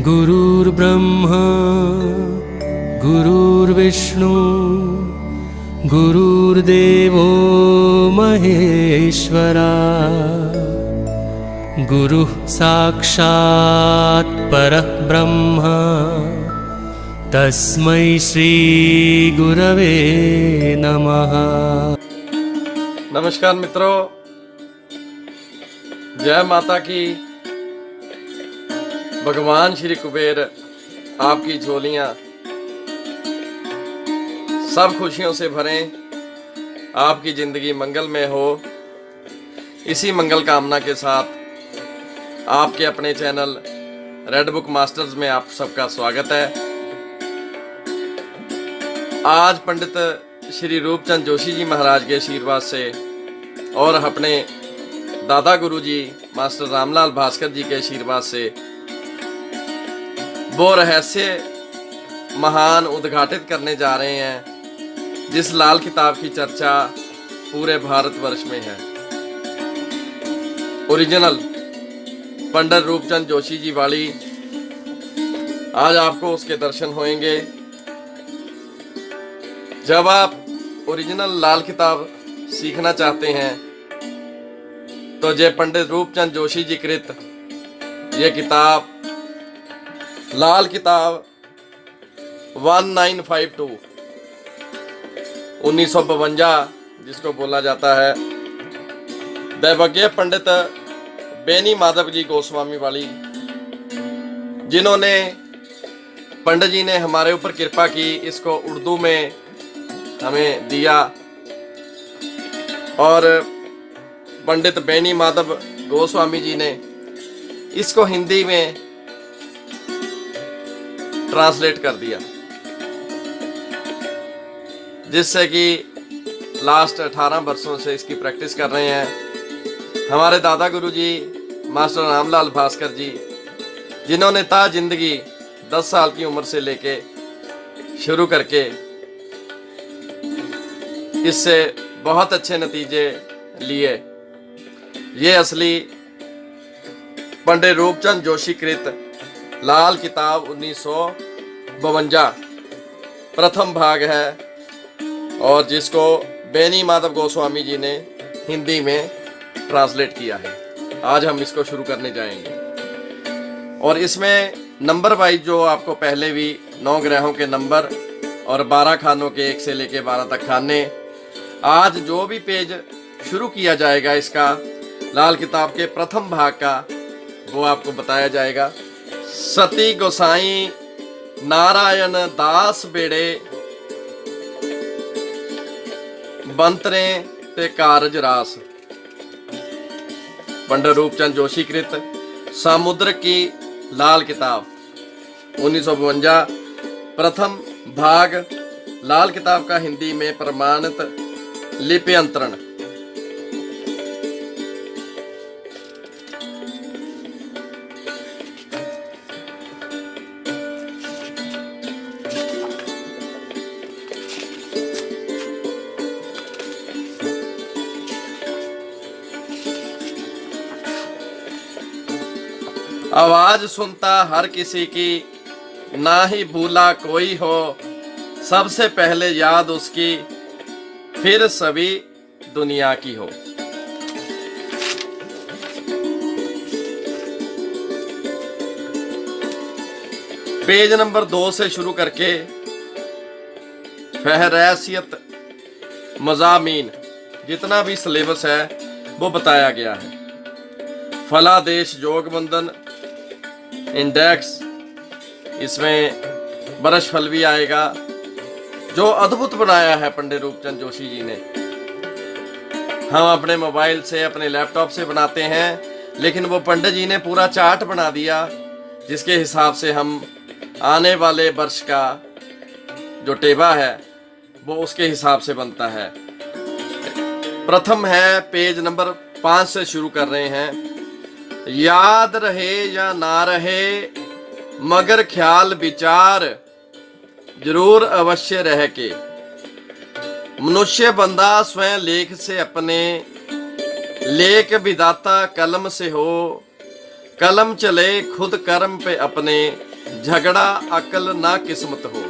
गुरुर्ब्रह्मा गुरुर्विष्णु गुरुर्देवो महेश्वरा गुरुः साक्षात् परब्रह्म तस्मै श्री गुरवे नमः। नमस्कार मित्रों, जय माता की। भगवान श्री कुबेर आपकी झोलियां सब खुशियों से भरें, आपकी जिंदगी मंगलमय हो। इसी मंगल कामना के साथ आपके अपने चैनल रेड बुक मास्टर्स में आप सबका स्वागत है। आज पंडित श्री रूपचंद जोशी जी महाराज के आशीर्वाद से और अपने दादा गुरु जी मास्टर रामलाल भास्कर जी के आशीर्वाद से वो रहस्य महान उद्घाटित करने जा रहे हैं जिस लाल किताब की चर्चा पूरे भारतवर्ष में है। ओरिजिनल पंडित रूपचंद जोशी जी वाली। आज आपको उसके दर्शन होंगे। जब आप ओरिजिनल लाल किताब सीखना चाहते हैं तो जय पंडित रूपचंद जोशी जी कृत ये किताब लाल किताब 1952 1952 जिसको बोला जाता है, दैवज्ञ पंडित बेनी माधव जी गोस्वामी वाली, जिन्होंने पंडित जी ने हमारे ऊपर कृपा की, इसको उर्दू में हमें दिया। और पंडित बेनी माधव गोस्वामी जी ने इसको हिंदी में ट्रांसलेट कर दिया, जिससे कि लास्ट 18 वर्षों से इसकी प्रैक्टिस कर रहे हैं हमारे दादा गुरु जी मास्टर रामलाल भास्कर जी, जिन्होंने ता जिंदगी 10 साल की उम्र से लेके शुरू करके इससे बहुत अच्छे नतीजे लिए। ये असली पंडित रूपचंद जोशी कृत लाल किताब 1952 प्रथम भाग है, और जिसको बेनी माधव गोस्वामी जी ने हिंदी में ट्रांसलेट किया है। आज हम इसको शुरू करने जाएंगे। और इसमें नंबर वाइज जो आपको पहले भी 9 ग्रहों के नंबर और 12 खानों के 1 से लेके 12 तक खाने, आज जो भी पेज शुरू किया जाएगा इसका लाल किताब के प्रथम भाग का, वो आपको बताया जाएगा। सती गोसाई नारायण दास बेड़े बंतरे ते कारज रास। पंडित रूपचंद जोशी कृत समुद्र की लाल किताब 1952 प्रथम भाग लाल किताब का हिंदी में प्रमाणित लिप्यंतरण। आवाज सुनता हर किसी की, ना ही भूला कोई हो, सबसे पहले याद उसकी, फिर सभी दुनिया की हो। पेज नंबर 2 से शुरू करके फहरिस्त मज़ामीन जितना भी सिलेबस है वो बताया गया है। फलादेश योग बंधन इंडेक्स, इसमें बरश फल भी आएगा, जो अद्भुत बनाया है पंडित रूपचंद जोशी जी ने। हम अपने मोबाइल से अपने लैपटॉप से बनाते हैं, लेकिन वो पंडित जी ने पूरा चार्ट बना दिया, जिसके हिसाब से हम आने वाले वर्ष का जो टेबा है वो उसके हिसाब से बनता है। प्रथम है पेज नंबर 5 से शुरू कर रहे हैं। याद रहे या ना रहे मगर ख्याल विचार जरूर अवश्य रह के। मनुष्य बंदा स्वयं लेख से अपने, लेख विधाता कलम से हो, कलम चले खुद कर्म पे अपने, झगड़ा अकल ना किस्मत हो।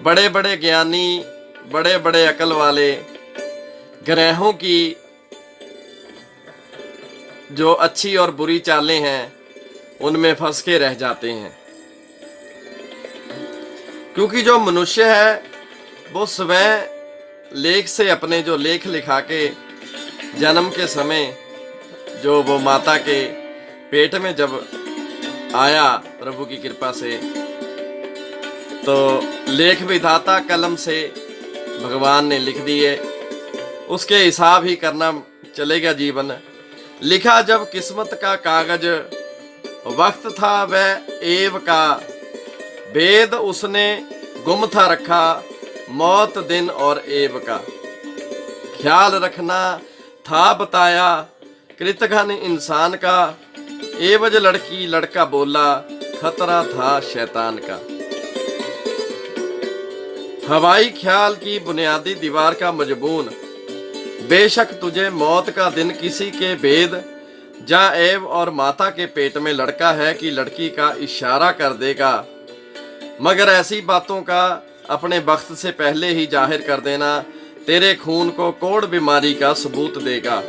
बड़े बड़े ज्ञानी, बड़े बड़े अकल वाले ग्रहों की जो अच्छी और बुरी चालें हैं उनमें फंस के रह जाते हैं, क्योंकि जो मनुष्य है वो स्वयं लेख से अपने जो लेख लिखा के जन्म के समय जो वो माता के पेट में जब आया प्रभु की कृपा से, तो लेख विधाता कलम से भगवान ने लिख दिए, उसके हिसाब ही करना चलेगा जीवन। लिखा जब किस्मत का कागज, वक्त था वह एव का, वेद उसने गुम था रखा, मौत दिन और एव का। ख्याल रखना था बताया कृतघ्न इंसान का, एवज लड़की लड़का बोला, खतरा था शैतान का। हवाई ख्याल की बुनियादी दीवार का मजबून, बेशक तुझे मौत का दिन किसी के भेद, जा एव और माता के पेट में लड़का है कि लड़की का इशारा कर देगा, मगर ऐसी बातों का अपने वक्त से पहले ही जाहिर कर देना तेरे खून को कोढ़ बीमारी का सबूत देगा।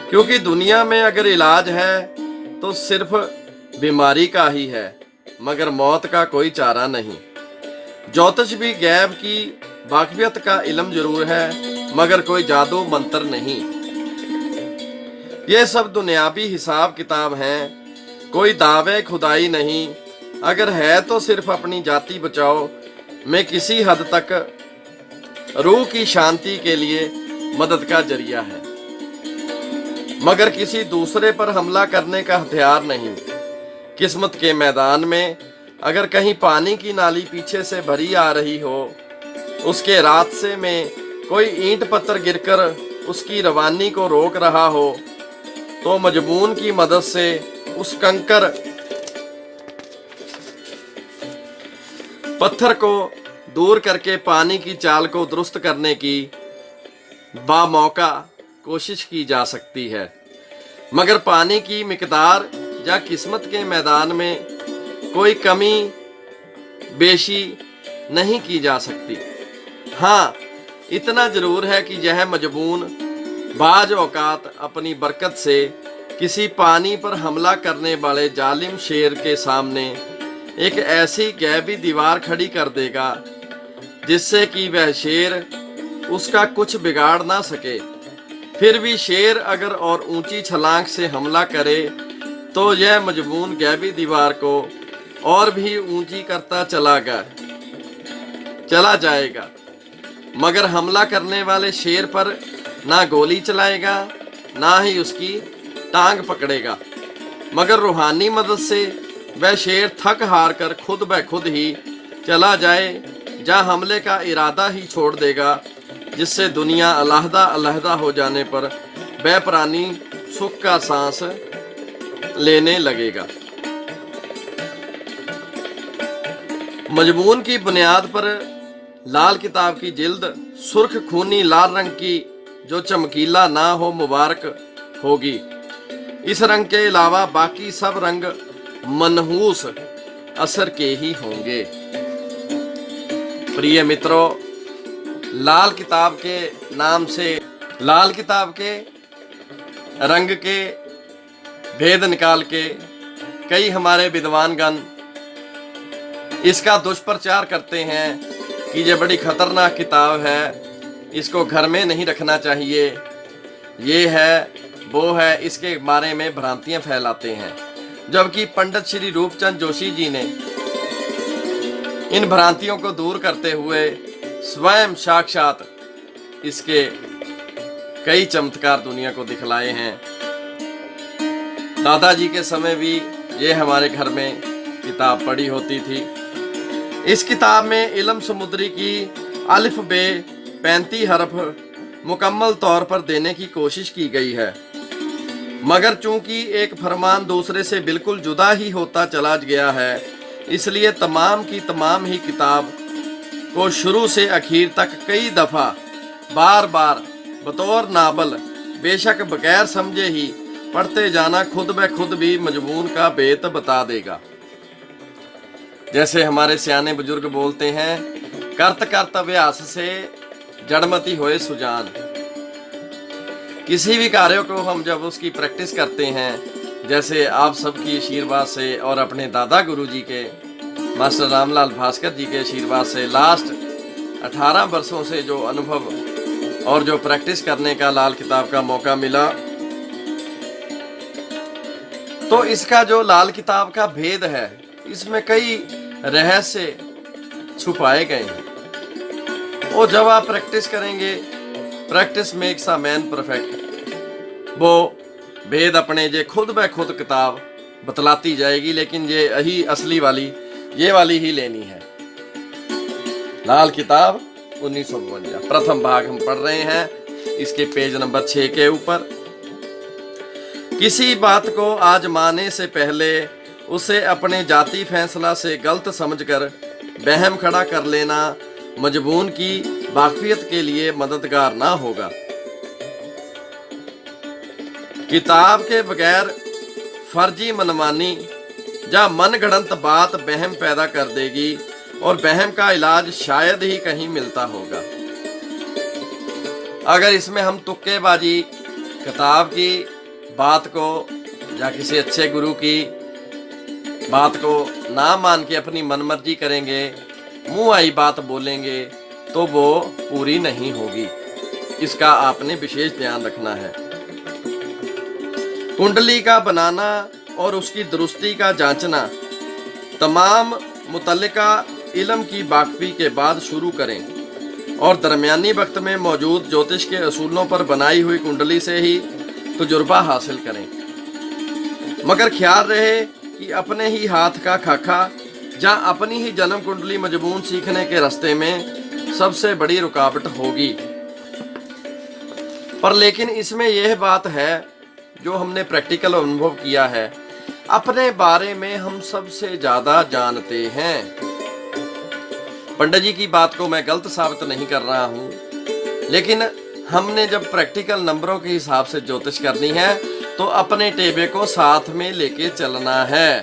क्योंकि दुनिया में अगर इलाज है तो सिर्फ बीमारी का ही है, मगर मौत का कोई चारा नहीं। ज्योतिष भी गैब की वाकफियत का इल्म जरूर है, मगर कोई जादू मंत्र नहीं। ये सब दुनियावी हिसाब किताब हैं, कोई दावे खुदाई नहीं। अगर है तो सिर्फ अपनी जाति बचाओ में किसी हद तक रूह की शांति के लिए मदद का जरिया है, मगर किसी दूसरे पर हमला करने का हथियार नहीं। किस्मत के मैदान में अगर कहीं पानी की नाली पीछे से भरी आ रही हो, उसके रास्ते में कोई ईंट पत्थर गिरकर उसकी रवानी को रोक रहा हो, तो मजबून की मदद से उस कंकर पत्थर को दूर करके पानी की चाल को दुरुस्त करने की बामौका कोशिश की जा सकती है, मगर पानी की मिकदार या किस्मत के मैदान में कोई कमी बेशी नहीं की जा सकती। हाँ, इतना जरूर है कि यह मजबून बाज औकात अपनी बरकत से किसी पानी पर हमला करने वाले जालिम शेर के सामने एक ऐसी गैबी दीवार खड़ी कर देगा जिससे कि वह शेर उसका कुछ बिगाड़ ना सके। फिर भी शेर अगर और ऊंची छलांग से हमला करे तो यह मजबून गैबी दीवार को और भी ऊंची करता चला जाएगा, मगर हमला करने वाले शेर पर ना गोली चलाएगा ना ही उसकी टांग पकड़ेगा, मगर रूहानी मदद से वह शेर थक हार कर खुद ब खुद ही चला जाए, जहाँ हमले का इरादा ही छोड़ देगा, जिससे दुनिया अलहदा अलहदा हो जाने पर वह प्राणी सुख का सांस लेने लगेगा। मजमून की बुनियाद पर लाल किताब की जिल्द सुर्ख खूनी लाल रंग की जो चमकीला ना हो मुबारक होगी। इस रंग के अलावा बाकी सब रंग मनहूस असर के ही होंगे। प्रिय मित्रों, लाल किताब के नाम से लाल किताब के रंग के भेद निकाल के कई हमारे विद्वानगण इसका दुष्प्रचार करते हैं कि ये बड़ी खतरनाक किताब है, इसको घर में नहीं रखना चाहिए, ये है वो है, इसके बारे में भ्रांतियां फैलाते हैं। जबकि पंडित श्री रूपचंद जोशी जी ने इन भ्रांतियों को दूर करते हुए स्वयं साक्षात इसके कई चमत्कार दुनिया को दिखलाए हैं। दादाजी के समय भी ये हमारे घर में किताब पढ़ी होती थी। इस किताब में इल्म समुद्री की अलिफ बे 35 हरफ मुकम्मल तौर पर देने की कोशिश की गई है, मगर चूंकि एक फरमान दूसरे से बिल्कुल जुदा ही होता चला गया है, इसलिए तमाम की तमाम ही किताब को शुरू से आखिर तक कई दफ़ा बार बार बतौर नावल बेशक बगैर समझे ही पढ़ते जाना खुद ब खुद भी मजमून का भेद बता देगा। जैसे हमारे सियाने बुजुर्ग बोलते हैं, करत करत अभ्यास से जड़मती होए सुजान। किसी भी कार्यों को हम जब उसकी प्रैक्टिस करते हैं, जैसे आप सबकी आशीर्वाद से और अपने दादा गुरुजी के मास्टर रामलाल भास्कर जी के आशीर्वाद से लास्ट 18 वर्षों से जो अनुभव और जो प्रैक्टिस करने का लाल किताब का मौका मिला, तो इसका जो लाल किताब का भेद है, इसमें कई रहस्य छुपाए गए हैं। वो जब आप प्रैक्टिस करेंगे, practice makes a man perfect, वो भेद अपने जे खुद ब खुद किताब बतलाती जाएगी। लेकिन ये यही असली वाली, ये वाली ही लेनी है। लाल किताब 1952 प्रथम भाग हम पढ़ रहे हैं, इसके पेज नंबर 6 के ऊपर। किसी बात को आजमाने से पहले उसे अपने जाति फैसला से गलत समझकर वहम खड़ा कर लेना मजबून की वाकफियत के लिए मददगार ना होगा। किताब के बगैर फर्जी मनमानी या मनगढ़ंत बात वहम पैदा कर देगी और वहम का इलाज शायद ही कहीं मिलता होगा। अगर इसमें हम तुक्केबाजी किताब की बात को या किसी अच्छे गुरु की बात को ना मान के अपनी मनमर्जी करेंगे, मुंह आई बात बोलेंगे, तो वो पूरी नहीं होगी। इसका आपने विशेष ध्यान रखना है। कुंडली का बनाना और उसकी दुरुस्ती का जांचना तमाम मुतल्लिका इल्म की वाकफी के बाद शुरू करें और दरमियानी वक्त में मौजूद ज्योतिष के असूलों पर बनाई हुई कुंडली से ही तजुर्बा हासिल करें। मगर ख्याल रहे कि अपने ही हाथ का खाका या अपनी ही जन्म कुंडली मजबून सीखने के रास्ते में सबसे बड़ी रुकावट होगी। पर लेकिन इसमें यह बात है, जो हमने प्रैक्टिकल अनुभव किया है, अपने बारे में हम सबसे ज्यादा जानते हैं। पंडित जी की बात को मैं गलत साबित नहीं कर रहा हूं, लेकिन हमने जब प्रैक्टिकल नंबरों के हिसाब से ज्योतिष करनी है तो अपने टेबे को साथ में लेके चलना है,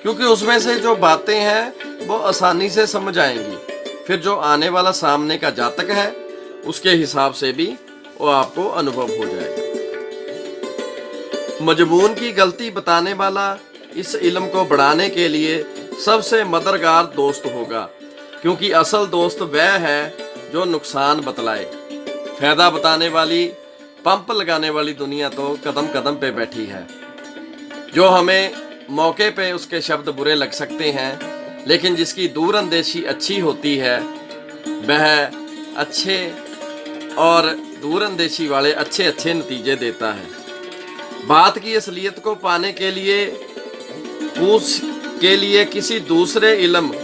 क्योंकि उसमें से जो बातें हैं वो आसानी से समझ आएंगी। फिर जो आने वाला सामने का जातक है, उसके हिसाब से भी वो आपको अनुभव हो जाएगा। मजबून की गलती बताने वाला इस इल्म को बढ़ाने के लिए सबसे मददगार दोस्त होगा, क्योंकि असल दोस्त वह है जो नुकसान बतलाए। फायदा बताने वाली, पंप लगाने वाली दुनिया तो कदम कदम पे बैठी है। जो हमें मौके पे उसके शब्द बुरे लग सकते हैं, लेकिन जिसकी दूरअंदेशी अच्छी होती है, वह अच्छे और दूरअंदेशी वाले अच्छे अच्छे नतीजे देता है। बात की असलियत को पाने के लिए किसी दूसरे इल्म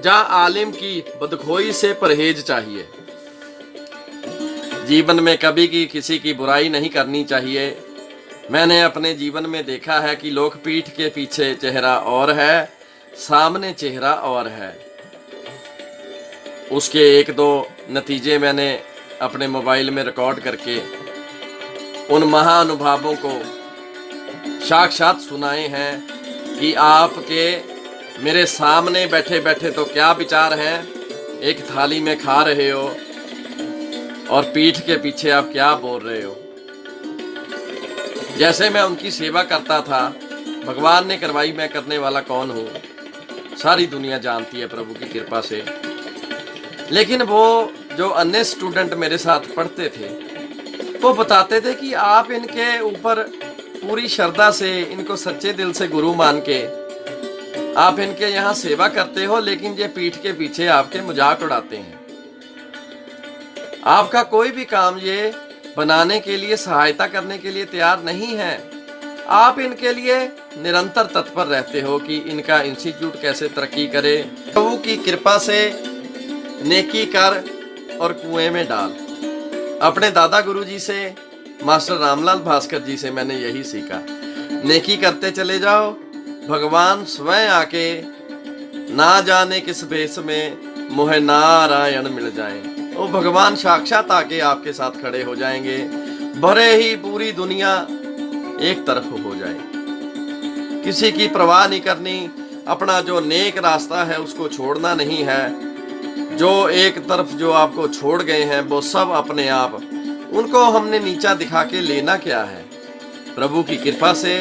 या आलिम की बदखोई से परहेज चाहिए। जीवन में कभी की किसी की बुराई नहीं करनी चाहिए। मैंने अपने जीवन में देखा है कि लोग पीठ के पीछे चेहरा और है, सामने चेहरा और है। उसके 1-2 नतीजे मैंने अपने मोबाइल में रिकॉर्ड करके उन महानुभावों को साक्षात सुनाए हैं कि आपके मेरे सामने बैठे बैठे तो क्या विचार हैं, एक थाली में खा रहे हो और पीठ के पीछे आप क्या बोल रहे हो। जैसे मैं उनकी सेवा करता था, भगवान ने करवाई, मैं करने वाला कौन हूँ, सारी दुनिया जानती है प्रभु की कृपा से। लेकिन वो जो अन्य स्टूडेंट मेरे साथ पढ़ते थे, वो बताते थे कि आप इनके ऊपर पूरी श्रद्धा से, इनको सच्चे दिल से गुरु मान के आप इनके यहाँ सेवा करते हो, लेकिन ये पीठ के पीछे आपके मजाक उड़ाते हैं। आपका कोई भी काम ये बनाने के लिए, सहायता करने के लिए तैयार नहीं है। आप इनके लिए निरंतर तत्पर रहते हो कि इनका इंस्टीट्यूट कैसे तरक्की करे। प्रभु की कृपा से नेकी कर और कुएं में डाल। अपने दादा गुरुजी से, मास्टर रामलाल भास्कर जी से मैंने यही सीखा। नेकी करते चले जाओ, भगवान स्वयं आके ना जाने किस भेष में मोहे नारायण मिल जाए, वो भगवान साक्षात आके आपके साथ खड़े हो जाएंगे। भरे ही पूरी दुनिया एक तरफ हो जाए। किसी की परवाह नहीं करनी, अपना जो नेक रास्ता है उसको छोड़ना नहीं है। जो एक तरफ जो आपको छोड़ गए हैं वो सब अपने आप, उनको हमने नीचा दिखा के लेना क्या है। प्रभु की कृपा से,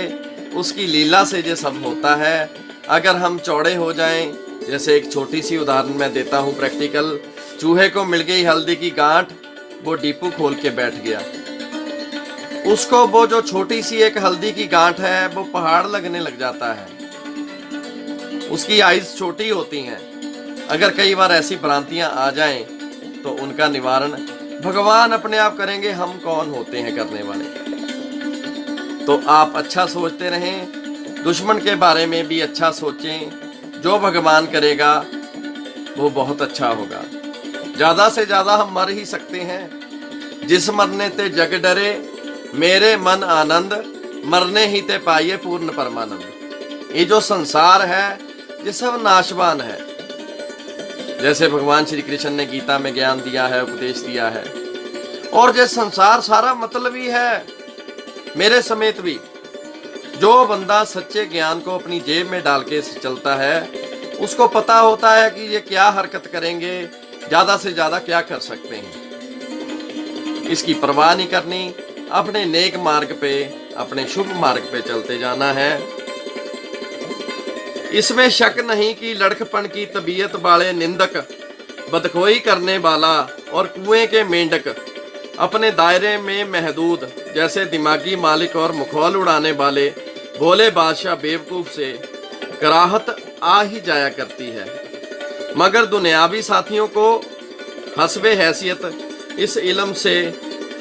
उसकी लीला से ये सब होता है। अगर हम चौड़े हो जाएं, जैसे एक छोटी सी उदाहरण मैं देता हूँ प्रैक्टिकल। चूहे को मिल गई हल्दी की गांठ, वो डीपू खोल के बैठ गया। उसको वो जो छोटी सी एक हल्दी की गांठ है वो पहाड़ लगने लग जाता है। उसकी आइज छोटी होती हैं। अगर कई बार ऐसी भ्रांतियां आ जाएं तो उनका निवारण भगवान अपने आप करेंगे। हम कौन होते हैं करने वाले। तो आप अच्छा सोचते रहें, दुश्मन के बारे में भी अच्छा सोचें। जो भगवान करेगा वो बहुत अच्छा होगा। ज्यादा से ज्यादा हम मर ही सकते हैं। जिस मरने ते जग डरे, मेरे मन आनंद, मरने ही ते पाइए पूर्ण परमानंद। ये जो संसार है ये सब नाशवान है। जैसे भगवान श्री कृष्ण ने गीता में ज्ञान दिया है, उपदेश दिया है। और ये संसार सारा मतलबी है, मेरे समेत भी। जो बंदा सच्चे ज्ञान को अपनी जेब में डाल के चलता है, उसको पता होता है कि ये क्या हरकत करेंगे, ज्यादा से ज्यादा क्या कर सकते हैं। इसकी परवाह नहीं करनी, अपने नेक मार्ग पे, अपने शुभ मार्ग पे चलते जाना है। इसमें शक नहीं कि लड़कपन की तबीयत वाले निंदक, बदखोई करने वाला और कुएं के मेंढक, अपने दायरे में महदूद जैसे दिमागी मालिक और मुखौल उड़ाने वाले भोले बादशाह बेवकूफ से कराहत आ ही जाया करती है। मगर दुनियावी साथियों को हस्बे हैसियत इस इल्म से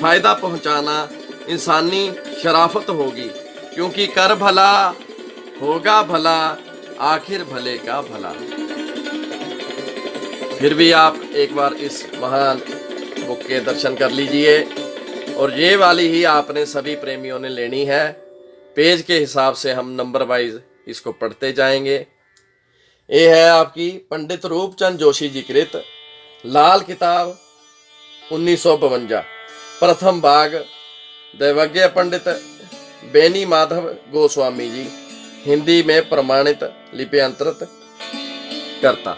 फायदा पहुंचाना इंसानी शराफत होगी, क्योंकि कर भला होगा भला, आखिर भले का भला। फिर भी आप एक बार इस महान बुक के दर्शन कर लीजिए। और ये वाली ही आपने सभी प्रेमियों ने लेनी है। पेज के हिसाब से हम नंबर वाइज इसको पढ़ते जाएंगे। ये है आपकी पंडित रूपचंद जोशी जी कृत लाल किताब 1952, प्रथम भाग, दैवज्ञ पंडित बेनी माधव गोस्वामी जी, हिंदी में प्रमाणित लिप्यंतरित करता।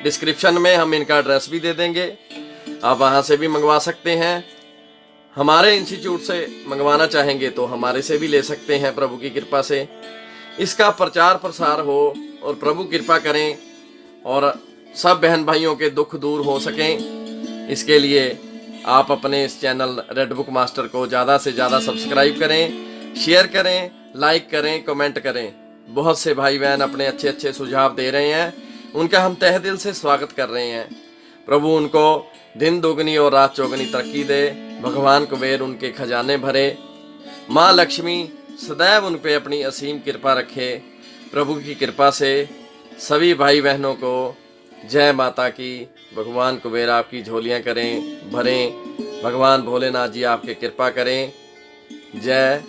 डिस्क्रिप्शन में हम इनका एड्रेस भी दे देंगे, आप वहां से भी मंगवा सकते हैं। हमारे इंस्टीट्यूट से मंगवाना चाहेंगे तो हमारे से भी ले सकते हैं। प्रभु की कृपा से इसका प्रचार प्रसार हो और प्रभु कृपा करें और सब बहन भाइयों के दुख दूर हो सकें। इसके लिए आप अपने इस चैनल रेड बुक मास्टर को ज़्यादा से ज़्यादा सब्सक्राइब करें, शेयर करें, लाइक करें, कमेंट करें। बहुत से भाई बहन अपने अच्छे अच्छे सुझाव दे रहे हैं, उनका हम तहे दिल से स्वागत कर रहे हैं। प्रभु उनको दिन दोगुनी और रात चौगुनी तरक्की दे। भगवान कुबेर उनके खजाने भरे। माँ लक्ष्मी सदैव उन पे अपनी असीम कृपा रखे। प्रभु की कृपा से सभी भाई बहनों को जय माता की। भगवान कुबेर आपकी झोलियां करें, भरें। भगवान भोलेनाथ जी आपके कृपा करें। जय